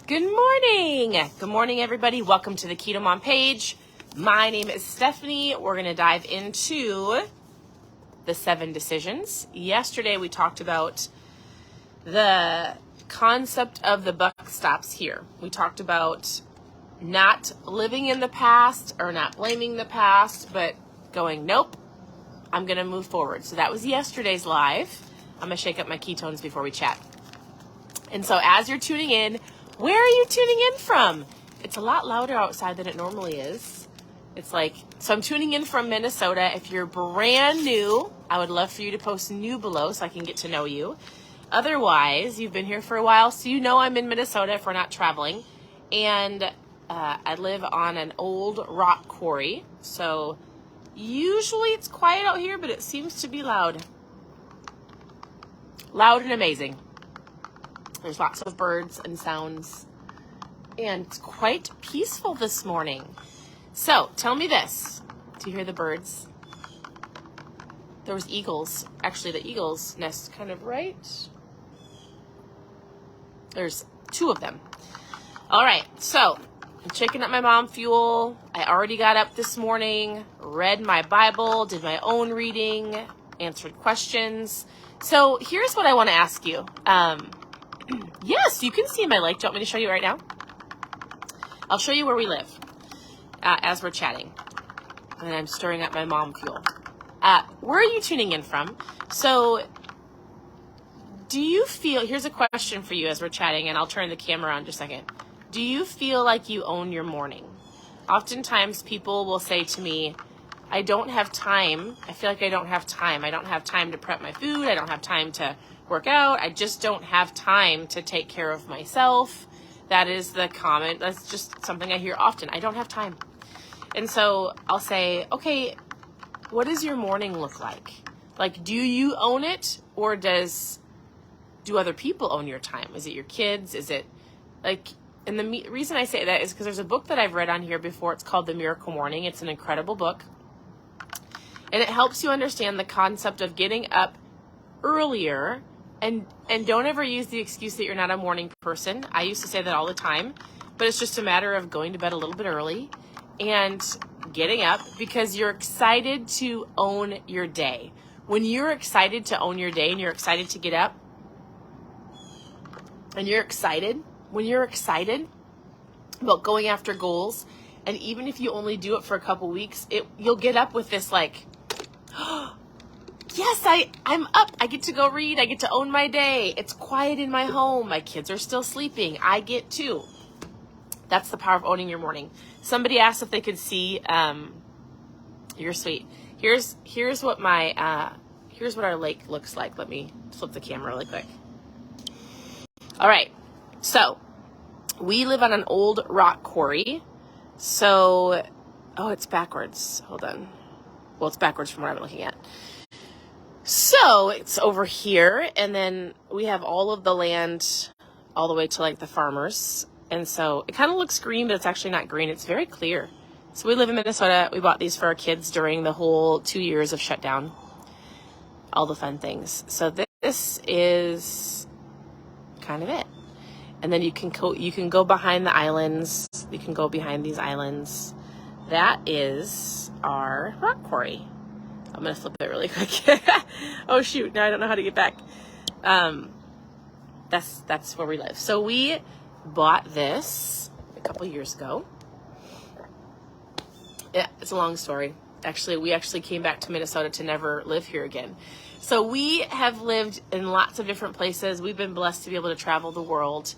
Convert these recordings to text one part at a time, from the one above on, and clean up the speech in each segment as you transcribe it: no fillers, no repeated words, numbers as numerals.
Good morning. Good morning, everybody. Welcome to the KetoMom page. My name is Stephanie. We're going to dive into the 7 decisions. Yesterday, we talked about the concept of the buck stops here. We talked about not living in the past or not blaming the past, but going, nope, I'm going to move forward. So that was yesterday's live. I'm going to shake up my ketones before we chat. And so as you're tuning in, where are you tuning in from? It's a lot louder outside than it normally is. So I'm tuning in from Minnesota. If you're brand new, I would love for you to post new below so I can get to know you. Otherwise, you've been here for a while, so you know I'm in Minnesota if we're not traveling. And I live on an old rock quarry. So usually it's quiet out here, but it seems to be loud. Loud and amazing. There's lots of birds and sounds, and it's quite peaceful this morning. So tell me this. Do you hear the birds? There was eagles. Actually, the eagles nest kind of right. There's 2 of them. All right, so I'm checking up my mom fuel. I already got up this morning, read my Bible, did my own reading, answered questions. So here's what I want to ask you. Yes, you can see my lake. Do you want me to show you right now? I'll show you where we live as we're chatting. And I'm stirring up my mom fuel. Where are you tuning in from? So do you feel, here's a question for you as we're chatting, and I'll turn the camera on in just a second. Do you feel like you own your morning? Oftentimes people will say to me, I don't have time. I feel like I don't have time. I don't have time to prep my food. I don't have time to work out. I just don't have time to take care of myself. That is the comment. That's just something I hear often. I don't have time. And so I'll say, okay, what does your morning look like? Like, do you own it, or do other people own your time? Is it your kids? Is it like, and the reason I say that is because there's a book that I've read on here before. It's called The Miracle Morning. It's an incredible book. And it helps you understand the concept of getting up earlier. And don't ever use the excuse that you're not a morning person. I used to say that all the time, but it's just a matter of going to bed a little bit early and getting up because you're excited to own your day. When you're excited to own your day and you're excited to get up and when you're excited about going after goals, and even if you only do it for a couple weeks, you'll get up with this like, yes, I'm up. I get to go read. I get to own my day. It's quiet in my home. My kids are still sleeping. I get to. That's the power of owning your morning. Somebody asked if they could see, you're sweet. Here's what here's what our lake looks like. Let me flip the camera really quick. All right. So we live on an old rock quarry. So, it's backwards. Hold on. Well, it's backwards from what I'm looking at. So it's over here, and then we have all of the land all the way to like the farmers. And so it kind of looks green, but it's actually not green. It's very clear. So we live in Minnesota. We bought these for our kids during the whole 2 years of shutdown. All the fun things. So this is kind of it. And then you can go behind the islands. You can go behind these islands. That is our rock quarry. I'm going to flip it really quick. Oh, shoot. Now I don't know how to get back. That's where we live. So we bought this a couple years ago. Yeah, it's a long story. Actually, we came back to Minnesota to never live here again. So we have lived in lots of different places. We've been blessed to be able to travel the world.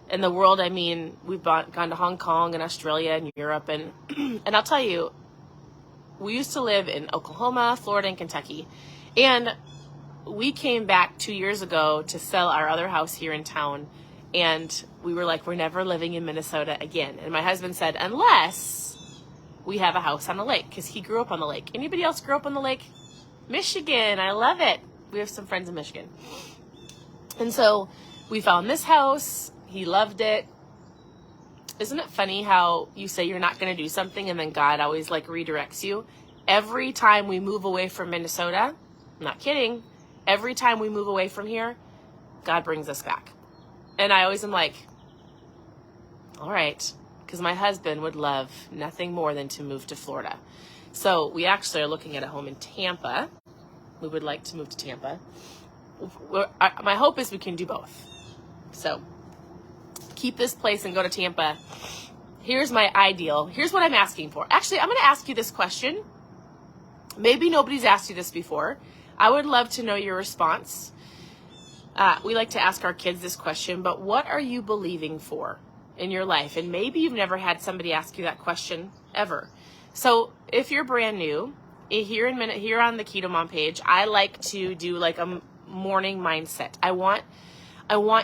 In the world, I mean, we've gone to Hong Kong and Australia and Europe. And and I'll tell you, we used to live in Oklahoma, Florida, and Kentucky. And we came back 2 years ago to sell our other house here in town. And we were like, we're never living in Minnesota again. And my husband said, unless we have a house on the lake, because he grew up on the lake. Anybody else grew up on the lake? Michigan, I love it. We have some friends in Michigan. And so we found this house. He loved it. Isn't it funny how you say you're not going to do something and then God always like redirects you? Every time we move away from Minnesota, I'm not kidding, every time we move away from here, God brings us back. And I always am like, All right. Because my husband would love nothing more than to move to Florida. So we actually are looking at a home in Tampa. We would like to move to Tampa. My hope is we can do both. So keep this place and go to Tampa. Here's my ideal. Here's what I'm asking for. Actually, I'm going to ask you this question. Maybe nobody's asked you this before. I would love to know your response. We like to ask our kids this question, but what are you believing for in your life? And maybe you've never had somebody ask you that question ever. So if you're brand new, here on the KetoMom page, I like to do like a morning mindset. I want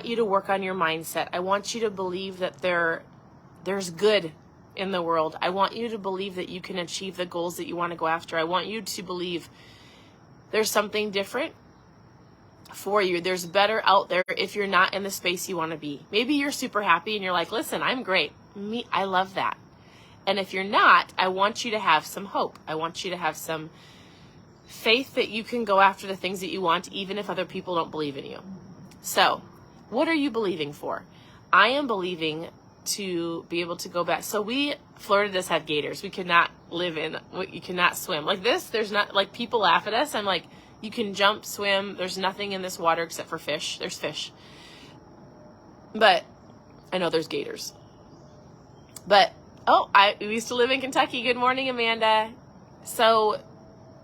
you to work on your mindset. I want you to believe that there's good in the world. I want you to believe that you can achieve the goals that you want to go after. I want you to believe there's something different for you. There's better out there if you're not in the space you want to be. Maybe you're super happy and you're like, listen, I'm great. I love that. And if you're not, I want you to have some hope. I want you to have some faith that you can go after the things that you want, even if other people don't believe in you. So, what are you believing for? I am believing to be able to go back. So Florida does have gators. We cannot you cannot swim. Like this, there's not, like people laugh at us. I'm like, you can jump, swim. There's nothing in this water except for fish. There's fish. But I know there's gators. But, we used to live in Kentucky. Good morning, Amanda. So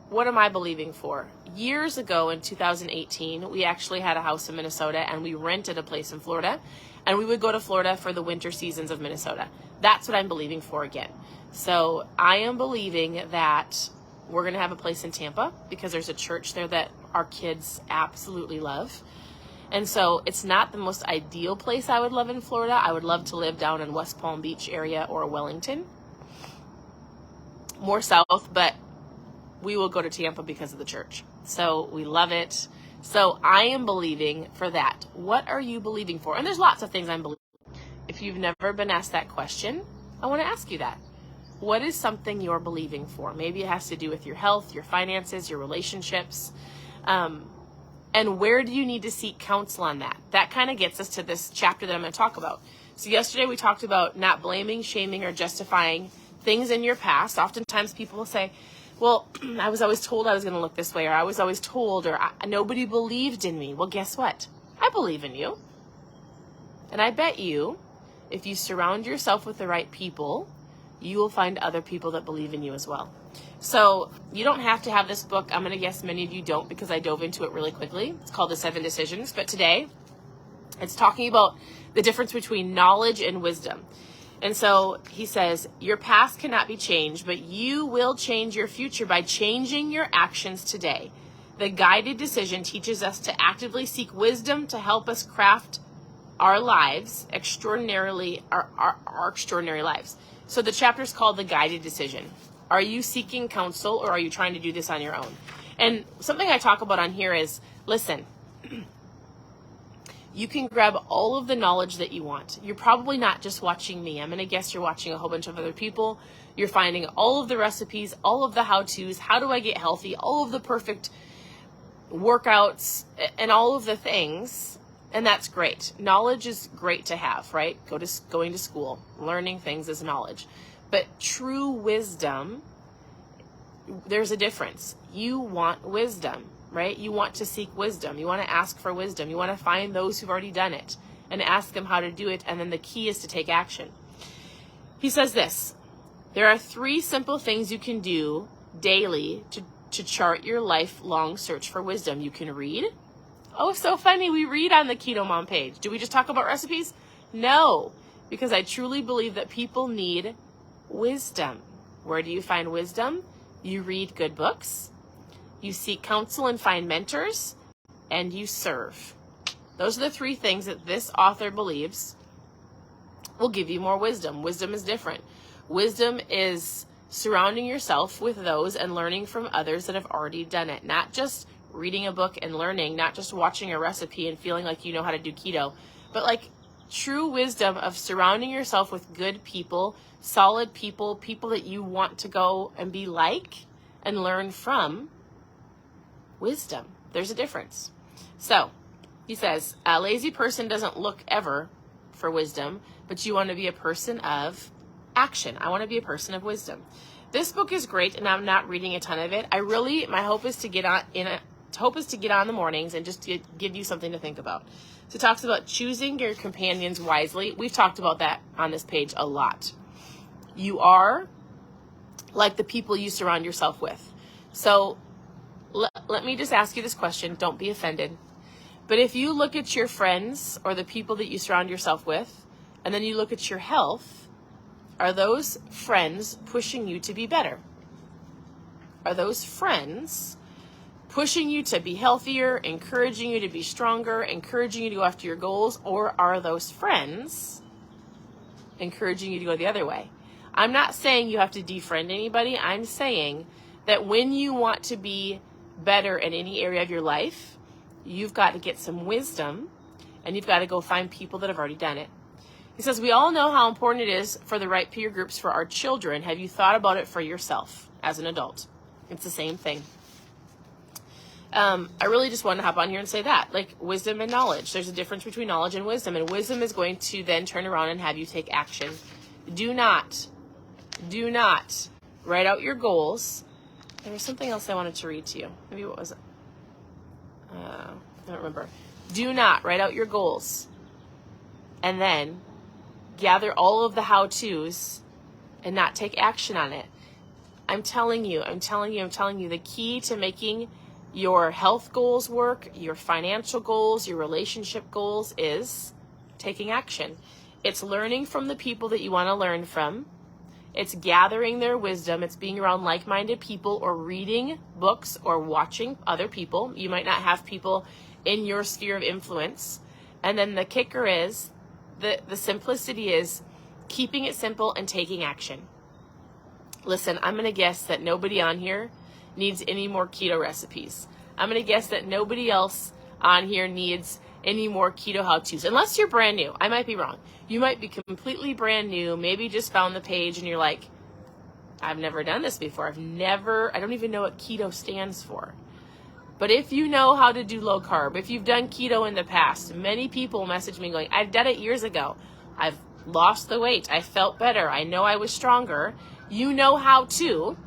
what am I believing for? Years ago in 2018, we actually had a house in Minnesota and we rented a place in Florida, and we would go to Florida for the winter seasons of Minnesota. That's what I'm believing for again. So I am believing that we're going to have a place in Tampa because there's a church there that our kids absolutely love. And so it's not the most ideal place I would love in Florida. I would love to live down in West Palm Beach area or Wellington, more south, but we will go to Tampa because of the church. So we love it. So I am believing for that. What are you believing for? And there's lots of things I'm believing. If you've never been asked that question, I want to ask you that. What is something you're believing for? Maybe it has to do with your health, your finances, your relationships. And where do you need to seek counsel on that? That kind of gets us to this chapter that I'm going to talk about. So yesterday we talked about not blaming, shaming, or justifying things in your past. Oftentimes people will say, well, I was always told I was going to look this way, or I was always told, or nobody believed in me. Well, guess what? I believe in you. And I bet you, if you surround yourself with the right people, you will find other people that believe in you as well. So you don't have to have this book. I'm going to guess many of you don't because I dove into it really quickly. It's called The 7 Decisions. But today, it's talking about the difference between knowledge and wisdom. And so he says, your past cannot be changed, but you will change your future by changing your actions today. The guided decision teaches us to actively seek wisdom to help us craft our lives, our extraordinary lives. So the chapter is called The Guided Decision. Are you seeking counsel, or are you trying to do this on your own? And something I talk about on here is, listen, you can grab all of the knowledge that you want. You're probably not just watching me. I'm going to guess you're watching a whole bunch of other people. You're finding all of the recipes, all of the how-tos, how do I get healthy, all of the perfect workouts, and all of the things. And that's great. Knowledge is great to have, right? Going to school, learning things is knowledge. But true wisdom, there's a difference. You want wisdom, right? You want to seek wisdom. You want to ask for wisdom. You want to find those who've already done it and ask them how to do it. And then the key is to take action. He says this, there are 3 simple things you can do daily to chart your lifelong search for wisdom. You can read. Oh, so funny. We read on the KetoMom page. Do we just talk about recipes? No, because I truly believe that people need wisdom. Where do you find wisdom? You read good books, you seek counsel and find mentors, and you serve. Those are the 3 things that this author believes will give you more wisdom. Wisdom is different. Wisdom is surrounding yourself with those and learning from others that have already done it. Not just reading a book and learning, not just watching a recipe and feeling like you know how to do keto, but like true wisdom of surrounding yourself with good people, solid people, people that you want to go and be like and learn from. Wisdom. There's a difference. So he says, a lazy person doesn't look ever for wisdom, but you want to be a person of action. I want to be a person of wisdom. This book is great, and I'm not reading a ton of it. My hope is to get on in the mornings and just to give you something to think about. So it talks about choosing your companions wisely. We've talked about that on this page a lot. You are like the people you surround yourself with. So let me just ask you this question. Don't be offended. But if you look at your friends or the people that you surround yourself with, and then you look at your health, are those friends pushing you to be better? Are those friends pushing you to be healthier, encouraging you to be stronger, encouraging you to go after your goals, or are those friends encouraging you to go the other way? I'm not saying you have to defriend anybody. I'm saying that when you want to be better in any area of your life, you've got to get some wisdom, and you've got to go find people that have already done it. He says, we all know how important it is for the right peer groups for our children. Have you thought about it for yourself as an adult? It's the same thing. I really just want to hop on here and say that, like wisdom and knowledge. There's a difference between knowledge and wisdom is going to then turn around and have you take action. Do not write out your goals. There was something else I wanted to read to you. Maybe what was it? I don't remember. Do not write out your goals and then gather all of the how-tos and not take action on it. I'm telling you, the key to making your health goals work, your financial goals, your relationship goals is taking action. It's learning from the people that you want to learn from. It's gathering their wisdom. It's being around like-minded people or reading books or watching other people. You might not have people in your sphere of influence. And then the kicker is, the simplicity is keeping it simple and taking action. Listen, I'm going to guess that nobody on here needs any more keto recipes. I'm going to guess that nobody else on here needs any more keto how-tos, unless you're brand new. I might be wrong. You might be completely brand new, maybe just found the page and you're like, I've never done this before. I don't even know what keto stands for. But if you know how to do low carb, if you've done keto in the past, many people message me going, I've done it years ago. I've lost the weight. I felt better. I know I was stronger. You know how to.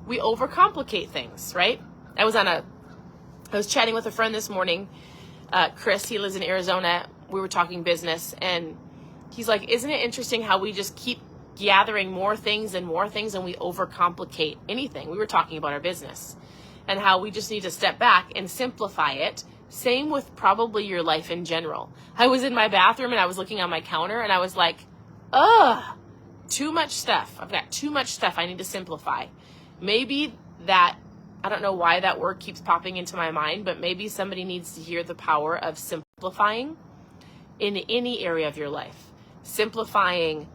We overcomplicate things, right? I was chatting with a friend this morning, Chris, he lives in Arizona. We were talking business and he's like, isn't it interesting how we just keep gathering more things and we overcomplicate anything? We were talking about our business and how we just need to step back and simplify it. Same with probably your life in general. I was in my bathroom and I was looking on my counter and I was like, too much stuff. I've got too much stuff I need to simplify. Maybe that, I don't know why that word keeps popping into my mind, but maybe somebody needs to hear the power of simplifying in any area of your life. Simplifying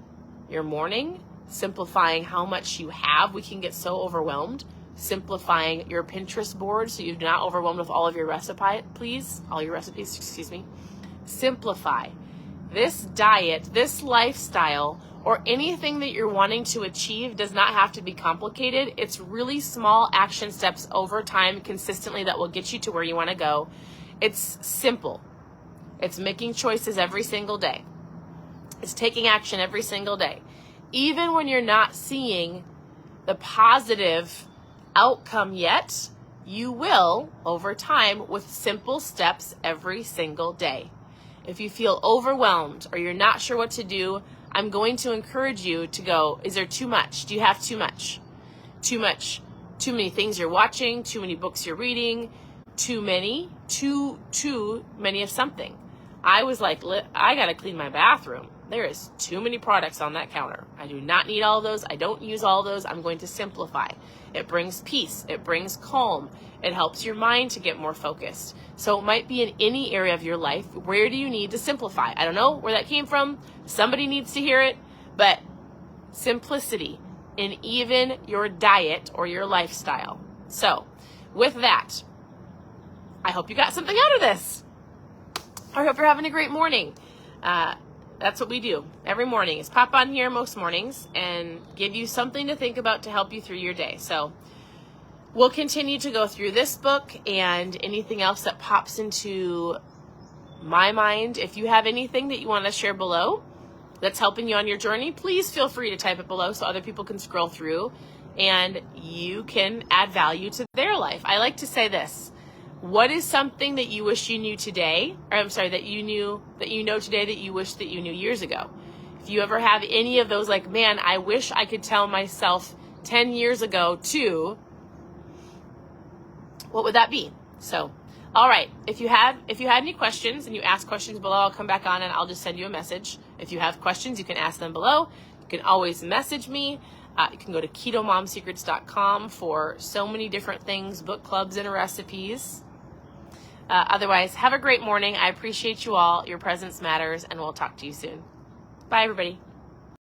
your morning, simplifying how much you have. We can get so overwhelmed. Simplifying your Pinterest board so you're not overwhelmed with all of your recipes, Simplify. This diet, this lifestyle, or anything that you're wanting to achieve does not have to be complicated. It's really small action steps over time consistently that will get you to where you want to go. It's simple. It's making choices every single day. It's taking action every single day. Even when you're not seeing the positive outcome yet, you will over time with simple steps every single day. If you feel overwhelmed or you're not sure what to do, I'm going to encourage you to go, is there too much? Do you have too much? Too much. Too many things you're watching, too many books you're reading, too many of something. I was like, I got to clean my bathroom. There is too many products on that counter. I do not need all those. I don't use all those. I'm going to simplify. It brings peace. It brings calm. It helps your mind to get more focused. So it might be in any area of your life. Where do you need to simplify? I don't know where that came from. Somebody needs to hear it. But simplicity in even your diet or your lifestyle. So with that, I hope you got something out of this. I hope you're having a great morning. That's what we do every morning is pop on here most mornings and give you something to think about to help you through your day. So we'll continue to go through this book and anything else that pops into my mind. If you have anything that you want to share below that's helping you on your journey, please feel free to type it below so other people can scroll through and you can add value to their life. I like to say this: what is something that you wish you knew today, or I'm sorry, that you know today that you wish that you knew years ago? If you ever have any of those, like, man, I wish I could tell myself 10 years ago too, what would that be? So, all right, if you had any questions and you ask questions below, I'll come back on and I'll just send you a message. If you have questions, you can ask them below. You can always message me. You can go to ketomomsecrets.com for so many different things, book clubs and recipes. Otherwise, have a great morning. I appreciate you all. Your presence matters, and we'll talk to you soon. Bye, everybody.